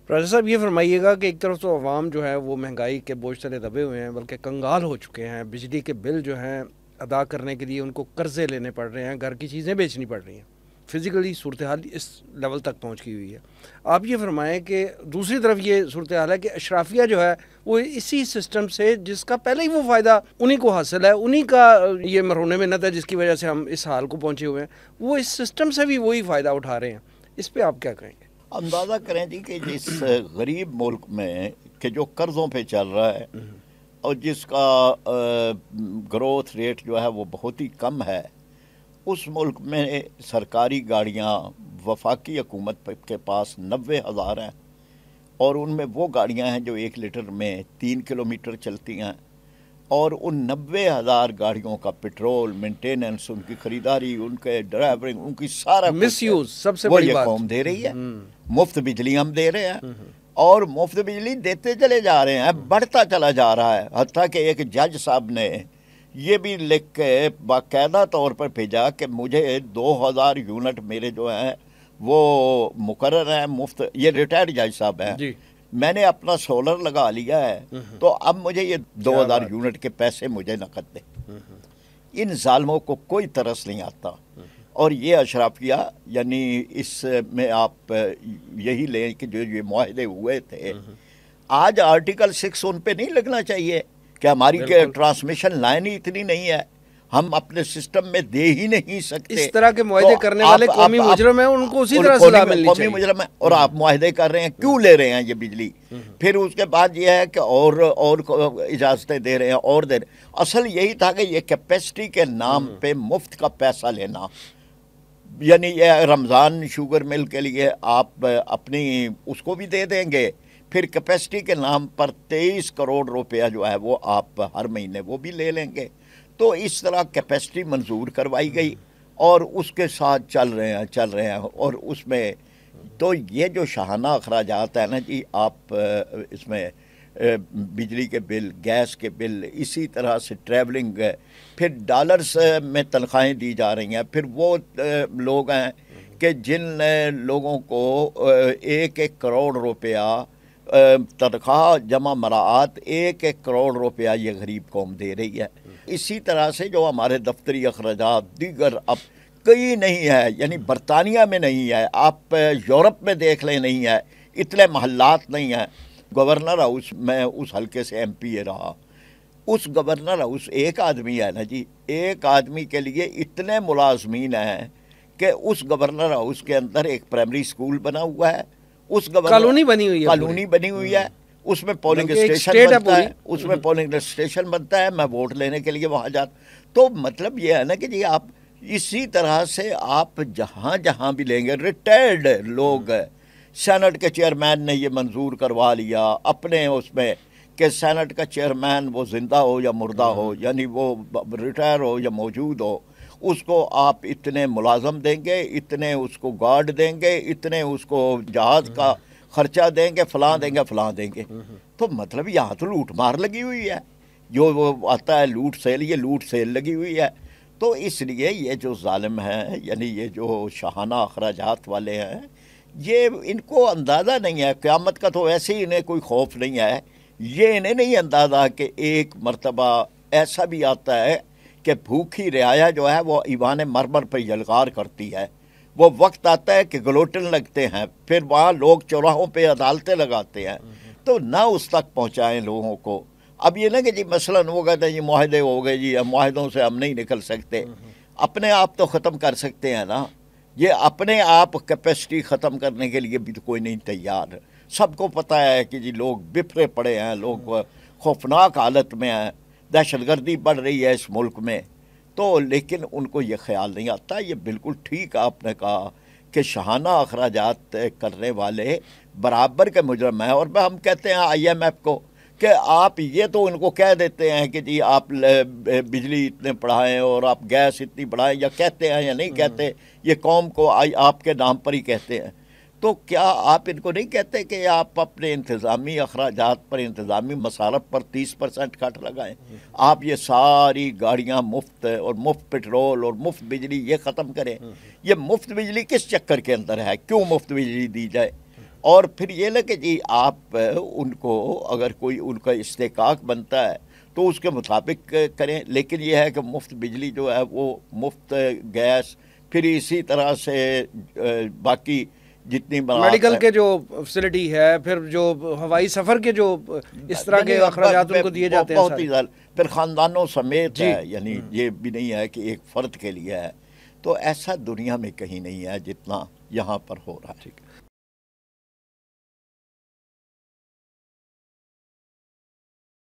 راجہ صاحب یہ فرمائیے گا کہ ایک طرف تو عوام جو ہے وہ مہنگائی کے بوجھ تلے دبے ہوئے ہیں، بلکہ کنگال ہو چکے ہیں، بجلی کے بل جو ہیں ادا کرنے کے لیے ان کو قرضے لینے پڑ رہے ہیں، گھر کی چیزیں بیچنی پڑ رہی ہیں، فزیکلی صورتحال اس لیول تک پہنچ گئی ہوئی ہے۔ آپ یہ فرمائیں کہ دوسری طرف یہ صورتحال ہے کہ اشرافیہ جو ہے وہ اسی سسٹم سے، جس کا پہلے ہی وہ فائدہ انہی کو حاصل ہے، انہی کا یہ مرہون منت ہے جس کی وجہ سے ہم اس حال کو پہنچے ہوئے ہیں، وہ اس سسٹم سے بھی وہی فائدہ اٹھا رہے ہیں۔ اس پہ آپ کیا کہیں گے؟ اندازہ کریں جی کہ جس غریب ملک میں کہ جو قرضوں پہ چل رہا ہے اور جس کا گروتھ ریٹ جو ہے وہ بہت ہی کم ہے، اس ملک میں سرکاری گاڑیاں وفاقی حکومت کے پاس 90,000 ہیں، اور ان میں وہ گاڑیاں ہیں جو 1 لیٹر میں 3 کلومیٹر چلتی ہیں، اور ان 90,000 گاڑیوں کا پیٹرول، مینٹیننس، ان کی خریداری، ان کے ڈرائیورنگ، ان کی سارا مس کچھ یوز سب سے وہ بڑی یہ بات۔ قوم دے رہی ہے۔ مفت بجلی ہم دے رہے ہیں، اور مفت بجلی دیتے چلے جا رہے ہیں، بڑھتا چلا جا رہا ہے، حتیٰ کہ ایک جج صاحب نے یہ بھی لکھ کے باقاعدہ طور پر بھیجا کہ مجھے 2,000 یونٹ میرے جو ہیں وہ مقرر ہیں مفت، یہ ریٹائرڈ جج صاحب ہیں، جی، میں نے اپنا سولر لگا لیا ہے، تو اب مجھے یہ 2,000 بات یونٹ کے پیسے مجھے نقد دیں۔ ان ظالموں کو کوئی ترس نہیں آتا، اور یہ اشرافیہ، یعنی اس میں آپ یہی لیں کہ جو یہ معاہدے ہوئے تھے، آج آرٹیکل 6 ان پہ نہیں لگنا چاہیے کہ ہماری بالکل ٹرانسمیشن لائن ہی اتنی نہیں ہے، ہم اپنے سسٹم میں دے ہی نہیں سکتے۔ اس طرح کے معاہدے کرنے والے قومی مجرم ہیں، ان کو اسی طرح سزا ملنی قومی چاہیے۔ مجرم ہے، اور آپ معاہدے کر رہے ہیں، کیوں لے رہے ہیں یہ بجلی؟ پھر اس کے بعد یہ ہے کہ اور اجازتیں دے رہے ہیں اور دے رہے ہیں۔ اصل یہی تھا کہ یہ کیپیسٹی کے نام پہ مفت کا پیسہ لینا، یعنی یہ رمضان شوگر مل کے لیے آپ اپنی اس کو بھی دے دیں گے، پھر کیپیسٹی کے نام پر 23 کروڑ روپیہ جو ہے وہ آپ ہر مہینے وہ بھی لے لیں گے۔ تو اس طرح کیپیسٹی منظور کروائی گئی، اور اس کے ساتھ چل رہے ہیں، اور اس میں تو یہ جو شاہانہ اخراجات ہیں نا جی، آپ اس میں بجلی کے بل، گیس کے بل، اسی طرح سے ٹریولنگ، پھر ڈالرز میں تنخواہیں دی جا رہی ہیں، پھر وہ لوگ ہیں کہ جن لوگوں کو 1-1 کروڑ روپیہ تنخواہ جمع مراعات 1-1 کروڑ روپیہ یہ غریب قوم دے رہی ہے۔ اسی طرح سے جو ہمارے دفتری اخراجات دیگر اب کئی نہیں ہے، یعنی برطانیہ میں نہیں ہے، آپ یورپ میں دیکھ لیں نہیں ہے، اتنے محلات نہیں ہیں۔ گورنر ہاؤس میں اس حلقے سے ایم پی اے رہا، اس گورنر ہاؤس ایک آدمی ہے نا جی، ایک آدمی کے لیے اتنے ملازمین ہیں کہ اس گورنر ہاؤس کے اندر ایک پرائمری سکول بنا ہوا ہے، اس کالونی بنی ہوئی ہے، کالونی بنی ہوئی ہے، اس میں پولنگ بلکہ ایک اسٹیشن اسٹیٹ ہے بنتا ہے، پوری۔ اس میں پولنگ اسٹیشن بنتا ہے، میں ووٹ لینے کے لیے وہاں جاتا۔ تو مطلب یہ ہے نا کہ جی آپ اسی طرح سے آپ جہاں جہاں بھی لیں گے، ریٹائرڈ لوگ، سینٹ کے چیئرمین نے یہ منظور کروا لیا اپنے اس میں کہ سینٹ کا چیئرمین وہ زندہ ہو یا مردہ ہو، یعنی وہ ریٹائر ہو یا موجود ہو، اس کو آپ اتنے ملازم دیں گے، اتنے اس کو گارڈ دیں گے، اتنے اس کو جہاز کا خرچہ دیں گے، فلاں دیں گے، فلاں دیں گے۔ تو مطلب یہاں تو لوٹ مار لگی ہوئی ہے، جو وہ آتا ہے لوٹ سیل، یہ لوٹ سیل لگی ہوئی ہے۔ تو اس لیے یہ جو ظالم ہیں، یعنی یہ جو شاہانہ اخراجات والے ہیں، یہ ان کو اندازہ نہیں ہے، قیامت کا تو ویسے ہی انہیں کوئی خوف نہیں ہے، یہ انہیں نہیں اندازہ کہ ایک مرتبہ ایسا بھی آتا ہے کہ بھوکی رعایا جو ہے وہ ایوان مرمر پہ یلغار کرتی ہے، وہ وقت آتا ہے کہ گلوٹن لگتے ہیں، پھر وہاں لوگ چوراہوں پہ عدالتیں لگاتے ہیں، تو نہ اس تک پہنچائیں لوگوں کو۔ اب یہ نہ کہ جی مثلاً وہ کہتے ہیں جی معاہدے ہو گئے جی، معاہدوں سے ہم نہیں نکل سکتے، اپنے آپ تو ختم کر سکتے ہیں نا، یہ اپنے آپ کیپیسٹی ختم کرنے کے لیے بھی تو کوئی نہیں تیار۔ سب کو پتہ ہے کہ جی لوگ بفرے پڑے ہیں، لوگ خوفناک حالت میں ہیں، دہشت گردی بڑھ رہی ہے اس ملک میں، تو لیکن ان کو یہ خیال نہیں آتا۔ یہ بالکل ٹھیک آپ نے کہا کہ شاہانہ اخراجات کرنے والے برابر کے مجرم ہیں، اور ہم کہتے ہیں آئی ایم ایف کو کہ آپ یہ تو ان کو کہہ دیتے ہیں کہ جی آپ بجلی اتنے بڑھائیں اور آپ گیس اتنی بڑھائیں، یا کہتے ہیں یا نہیں کہتے، یہ قوم کو آپ کے نام پر ہی کہتے ہیں، تو کیا آپ ان کو نہیں کہتے کہ آپ اپنے انتظامی اخراجات پر، انتظامی مصارف پر 30% کٹ لگائیں؟ آپ یہ ساری گاڑیاں مفت اور مفت پٹرول اور مفت بجلی یہ ختم کریں۔ یہ مفت بجلی کس چکر کے اندر ہے؟ کیوں مفت بجلی دی جائے؟ اور پھر یہ نہ کہ جی آپ ان کو اگر کوئی ان کا استحقاق بنتا ہے تو اس کے مطابق کریں، لیکن یہ ہے کہ مفت بجلی جو ہے وہ مفت گیس، پھر اسی طرح سے باقی جتنی میڈیکل کے جو فیسلٹی ہے، پھر جو ہوائی سفر کے جو اس طرح کے اخراجات ان کو دیے جاتے ہیں بہت ہی زیادہ، پھر خاندانوں سمیت جی ہے، یعنی یہ بھی نہیں ہے کہ ایک فرد کے لیے ہے، تو ایسا دنیا میں کہیں نہیں ہے جتنا یہاں پر ہو رہا ہے۔